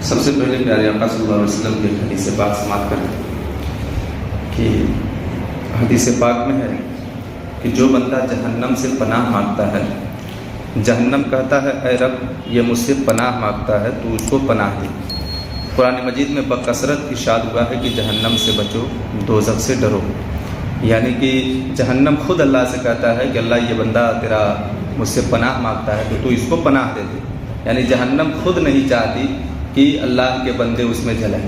سب سے پہلے پیارے آقا صلی اللہ علیہ وسلم کی حدیث پاک سماعت کریں کہ حدیث پاک میں ہے کہ جو بندہ جہنم سے پناہ مانگتا ہے، جہنم کہتا ہے اے رب یہ مجھ سے پناہ مانگتا ہے تو اس کو پناہ دے۔ قرآن مجید میں بکثرت ارشاد ہوا ہے کہ جہنم سے بچو، دوزخ سے ڈرو، یعنی کہ جہنم خود اللہ سے کہتا ہے کہ اللہ یہ بندہ تیرا مجھ سے پناہ مانگتا ہے تو اس کو پناہ دے دے، یعنی جہنم خود نہیں چاہتی کہ اللہ کے بندے اس میں جلیں،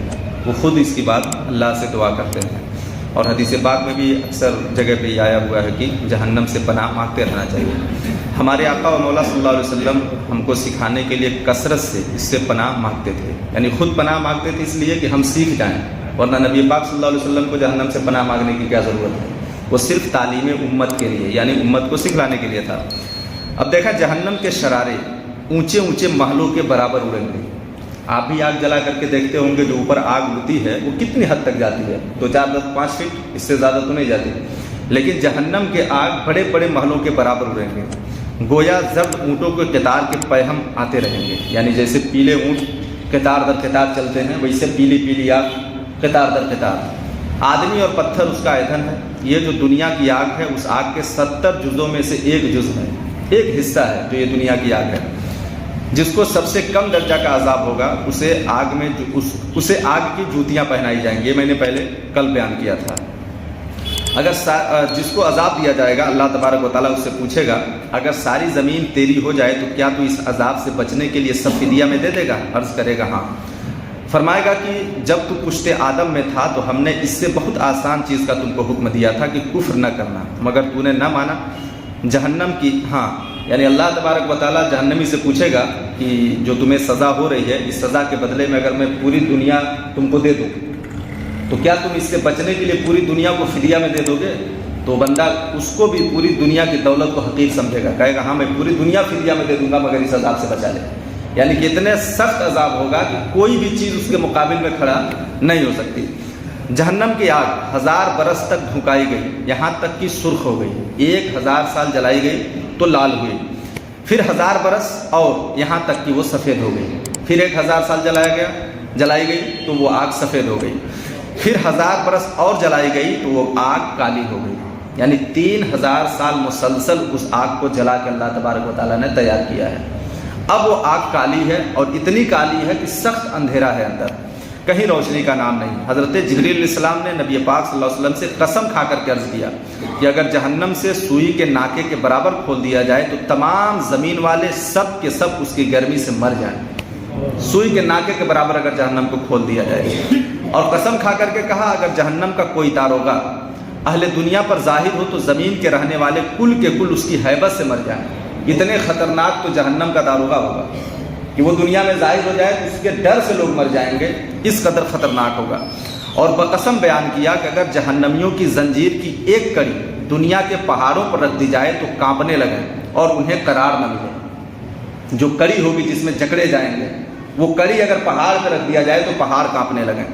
وہ خود اس کی بات اللہ سے دعا کرتے ہیں۔ اور حدیث پاک میں بھی اکثر جگہ پہ یہ آیا ہوا ہے کہ جہنم سے پناہ مانگتے رہنا چاہیے۔ ہمارے آقا و مولا صلی اللہ علیہ وسلم ہم کو سکھانے کے لیے کثرت سے اس سے پناہ مانگتے تھے، یعنی خود پناہ مانگتے تھے اس لیے کہ ہم سیکھ جائیں، ورنہ نبی پاک صلی اللہ علیہ وسلم کو جہنم سے پناہ مانگنے کی کیا ضرورت ہے، وہ صرف تعلیم امت کے لیے، یعنی امت کو سکھلانے کے لیے تھا۔ اب دیکھا جہنم کے شرارے اونچے اونچے محلوں کے برابر اڑیں گے۔ آپ بھی آگ جلا کر کے دیکھتے ہوں گے، جو اوپر آگ اڑتی ہے وہ کتنی حد تک جاتی ہے، 2 4 10 5 فٹ، اس سے زیادہ تو نہیں جاتی، لیکن جہنم کے آگ بڑے بڑے محلوں کے برابر اڑیں گے، گویا زرد اونٹوں کے قطار کے پیہم آتے رہیں گے، یعنی جیسے پیلے اونٹ قطار در قطار چلتے ہیں ویسے پیلی پیلی آگ قطار در قطار۔ آدمی اور پتھر اس کا ایندھن ہے۔ یہ جو دنیا کی آگ ہے اس آگ کے 70 جزوں میں سے ایک جز ہے، ایک حصہ ہے جو یہ دنیا کی آگ ہے۔ جس کو سب سے کم درجہ کا عذاب ہوگا اسے آگ کی جوتیاں پہنائی جائیں گی، یہ میں نے پہلے کل بیان کیا تھا۔ اگر جس کو عذاب دیا جائے گا اللہ تبارک و تعالیٰ اس سے پوچھے گا اگر ساری زمین تیری ہو جائے تو کیا تو اس عذاب سے بچنے کے لیے سب فدیہ میں دے دے گا؟ عرض کرے گا ہاں۔ فرمائے گا کہ جب تو پشت آدم میں تھا تو ہم نے اس سے بہت آسان چیز کا تم کو حکم دیا تھا کہ کفر نہ کرنا، مگر تو نے نہ مانا۔ جہنم کی ہاں، یعنی اللہ تبارک و تعالیٰ جہنمی سے پوچھے گا کہ جو تمہیں سزا ہو رہی ہے اس سزا کے بدلے میں اگر میں پوری دنیا تم کو دے دوں تو کیا تم اس سے بچنے کے لیے پوری دنیا کو فدیہ میں دے دو گے؟ تو بندہ اس کو بھی پوری دنیا کی دولت کو حقیر سمجھے گا، کہے گا ہاں میں پوری دنیا فدیہ میں دے دوں گا مگر اس عذاب سے بچا لے، یعنی کہ اتنے سخت عذاب ہوگا کہ کوئی بھی چیز اس کے مقابل میں کھڑا نہیں ہو سکتی۔ جہنم کی آگ 1000 برس تک دھکائی گئی، یہاں تک کہ سرخ ہو گئی، 1000 سال جلائی گئی تو لال ہوئی، پھر 1000 برس اور یہاں تک کہ وہ سفید ہو گئی، پھر 1000 سال جلائی گئی تو وہ آگ سفید ہو گئی، پھر 1000 برس اور جلائی گئی تو وہ آگ کالی ہو گئی، یعنی 3000 سال مسلسل اس آگ کو جلا کے اللہ تبارک و تعالیٰ نے تیار کیا ہے۔ اب وہ آگ کالی ہے اور اتنی کالی ہے کہ سخت اندھیرا ہے اندر، کہیں روشنی کا نام نہیں۔ حضرت جبریل علیہ السلام نے نبی پاک صلی اللہ علیہ وسلم سے قسم کھا کر کے عرض کیا کہ اگر جہنم سے سوئی کے ناکے کے برابر کھول دیا جائے تو تمام زمین والے سب کے سب اس کی گرمی سے مر جائیں، سوئی کے ناکے کے برابر اگر جہنم کو کھول دیا جائے۔ اور قسم کھا کر کے کہا اگر جہنم کا کوئی داروغہ اہل دنیا پر ظاہر ہو تو زمین کے رہنے والے کل کے کل اس کی ہیبت سے مر جائیں، اتنے خطرناک تو جہنم کا داروغہ ہوگا کہ وہ دنیا میں ظاہر ہو جائے تو اس کے ڈر سے لوگ مر جائیں گے، اس قدر خطرناک ہوگا۔ اور بقسم بیان کیا کہ اگر جہنمیوں کی زنجیر کی ایک کڑی دنیا کے پہاڑوں پر رکھ دی جائے تو کانپنے لگیں اور انہیں قرار نہ ملے، جو کڑی ہوگی جس میں جکڑے جائیں گے وہ کڑی اگر پہاڑ پہ رکھ دیا جائے تو پہاڑ کانپنے لگیں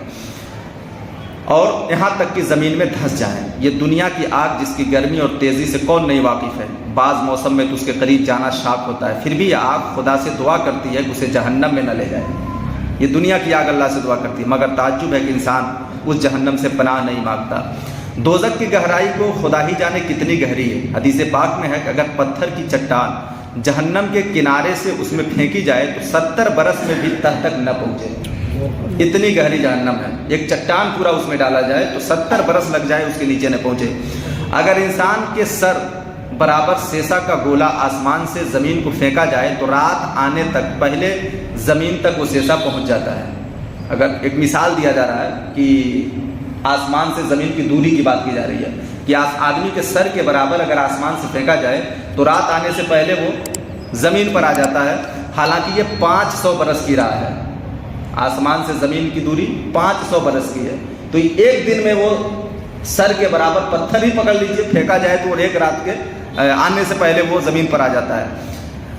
اور یہاں تک کہ زمین میں دھس جائیں۔ یہ دنیا کی آگ جس کی گرمی اور تیزی سے کون نہیں واقف ہے، بعض موسم میں تو اس کے قریب جانا شاق ہوتا ہے، پھر بھی یہ آگ خدا سے دعا کرتی ہے کہ اسے جہنم میں نہ لے جائے۔ یہ دنیا کی آگ اللہ سے دعا کرتی ہے، مگر تعجب ہے کہ انسان اس جہنم سے پناہ نہیں مانگتا۔ دوزخ کی گہرائی کو خدا ہی جانے کتنی گہری ہے۔ حدیث پاک میں ہے کہ اگر پتھر کی چٹان جہنم کے کنارے سے اس میں پھینکی جائے تو 70 برس میں بھی تہ تک نہ پہنچے، اتنی گہری جہنم ہے۔ ایک چٹان پورا اس میں ڈالا جائے تو 70 برس لگ جائے اس کے نیچے نہ پہنچے۔ اگر انسان کے سر برابر سیسا کا گولا آسمان سے زمین کو پھینکا جائے تو رات آنے تک پہلے زمین تک وہ سیسا پہنچ جاتا ہے۔ اگر ایک مثال دیا جا رہا ہے کہ آسمان سے زمین کی دوری کی بات کی جا رہی ہے کہ آدمی کے سر کے برابر اگر آسمان سے پھینکا جائے تو رات آنے سے پہلے وہ زمین پر آ جاتا ہے، حالانکہ یہ 500 برس کی راہ ہے۔ آسمان سے زمین کی دوری 500 برس کی ہے، تو ایک دن میں وہ سر کے برابر پتھر ہی پکڑ لیجئے پھینکا جائے تو وہ ایک رات کے آنے سے پہلے وہ زمین پر آ جاتا ہے۔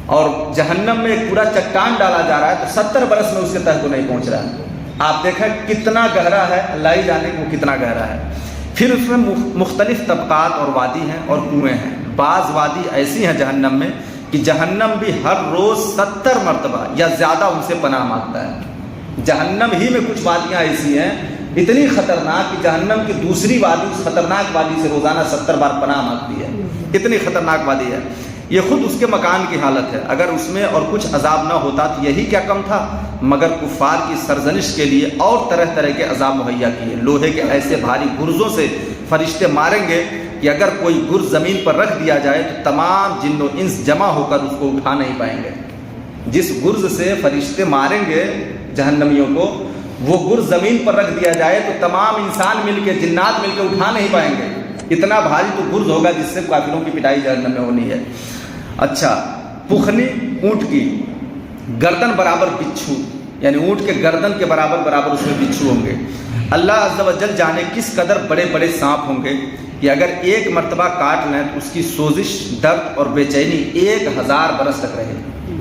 اور جہنم میں ایک پورا چٹان ڈالا جا رہا ہے تو 70 برس میں اس کے تہ کو نہیں پہنچ رہا ہے۔ آپ دیکھیں کتنا گہرا ہے، اللہ ہی جانے وہ کتنا گہرا ہے۔ پھر اس میں مختلف طبقات اور وادی ہیں اور کنویں ہیں۔ بعض وادی ایسی ہیں جہنم میں کہ جہنم بھی ہر روز 70 مرتبہ یا زیادہ ان سے پناہ مانگتا ہے، جہنم ہی میں کچھ وادیاں ایسی ہیں اتنی خطرناک کہ جہنم کی دوسری وادی اس خطرناک وادی سے روزانہ 70 بار پناہ مانگتی ہے. اتنی خطرناک وادی ہے. یہ خود اس کے مکان کی حالت ہے. اگر اس میں اور کچھ عذاب نہ ہوتا تو یہی کیا کم تھا، مگر کفار کی سرزنش کے لیے اور طرح طرح کے عذاب مہیا کیے. لوہے کے ایسے بھاری گرزوں سے فرشتے ماریں گے کہ اگر کوئی گرز زمین پر رکھ دیا جائے تو تمام جن و انس جمع ہو کر اس کو اٹھا نہیں پائیں گے. جس گرز سے فرشتے ماریں گے جہنمیوں کو، وہ گرز زمین پر رکھ دیا جائے تو تمام انسان مل کے، جنات مل کے اٹھا نہیں پائیں گے. اتنا بھاری تو گرز ہوگا جس سے کافروں کی پٹائی جہنم میں ہونی ہے. اچھا، پخنی اونٹ کی گردن برابر بچھو، یعنی اونٹ کے گردن کے برابر اس میں بچھو ہوں گے. اللہ عز و جل جانے کس قدر بڑے بڑے سانپ ہوں گے کہ اگر ایک مرتبہ کاٹ لیں تو اس کی سوزش، درد اور بے چینی 1000 برس تک رہے گی.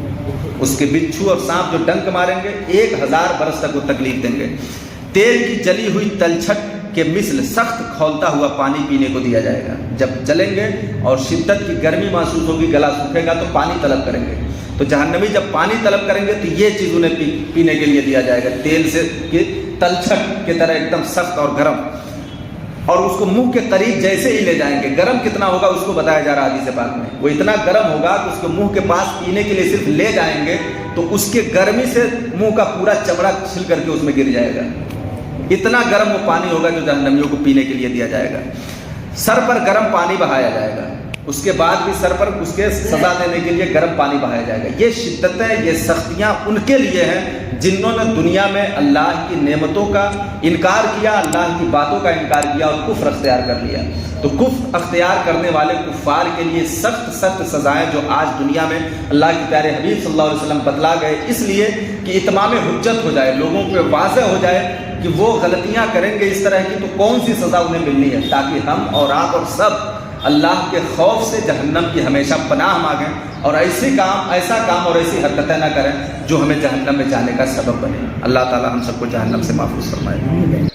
اس کے بچھو اور سانپ جو ڈنک ماریں گے 1000 برس تک وہ تکلیف دیں گے. تیل کی جلی ہوئی تلچھٹ کے مثل سخت کھولتا ہوا پانی پینے کو دیا جائے گا. جب جلیں گے اور شدت کی گرمی محسوس ہوگی، گلا سوکھے گا تو پانی طلب کریں گے. تو جہنمی جب پانی طلب کریں گے تو یہ چیز انہیں پینے کے لیے دیا جائے گا، تیل سے تلچھٹ کی طرح ایک دم سخت اور گرم. اور اس کو منہ کے قریب جیسے ہی لے جائیں گے، گرم کتنا ہوگا اس کو بتایا جا رہا ہے حدیث پاک میں. وہ اتنا گرم ہوگا کہ اس کو منہ کے پاس پینے کے لیے صرف لے جائیں گے تو اس کے گرمی سے منہ کا پورا چمڑا چھل کر کے اس میں گر جائے گا. اتنا گرم وہ پانی ہوگا جو جہنمیوں کو پینے کے لیے دیا جائے گا. سر پر گرم پانی بہایا جائے گا، اس کے بعد بھی سر پر اس کے سزا دینے کے لیے گرم پانی بہایا جائے گا. یہ شدتیں، یہ سختیاں ان کے لیے ہیں جنہوں نے دنیا میں اللہ کی نعمتوں کا انکار کیا، اللہ کی باتوں کا انکار کیا اور کفر اختیار کر لیا. تو کفر اختیار کرنے والے کفار کے لیے سخت سخت سزائیں جو آج دنیا میں اللہ کے پیارے حبیب صلی اللہ علیہ وسلم بتلا گئے، اس لیے کہ اتمام حجت ہو جائے، لوگوں کو واضح ہو جائے کہ وہ غلطیاں کریں گے اس طرح کی تو کون سی سزا انہیں ملنی ہے، تاکہ ہم اور آپ اور سب اللہ کے خوف سے جہنم کی ہمیشہ پناہ مانگیں اور ایسا کام اور ایسی حرکتیں نہ کریں جو ہمیں جہنم میں جانے کا سبب بنے. اللہ تعالی ہم سب کو جہنم سے محفوظ فرمائے.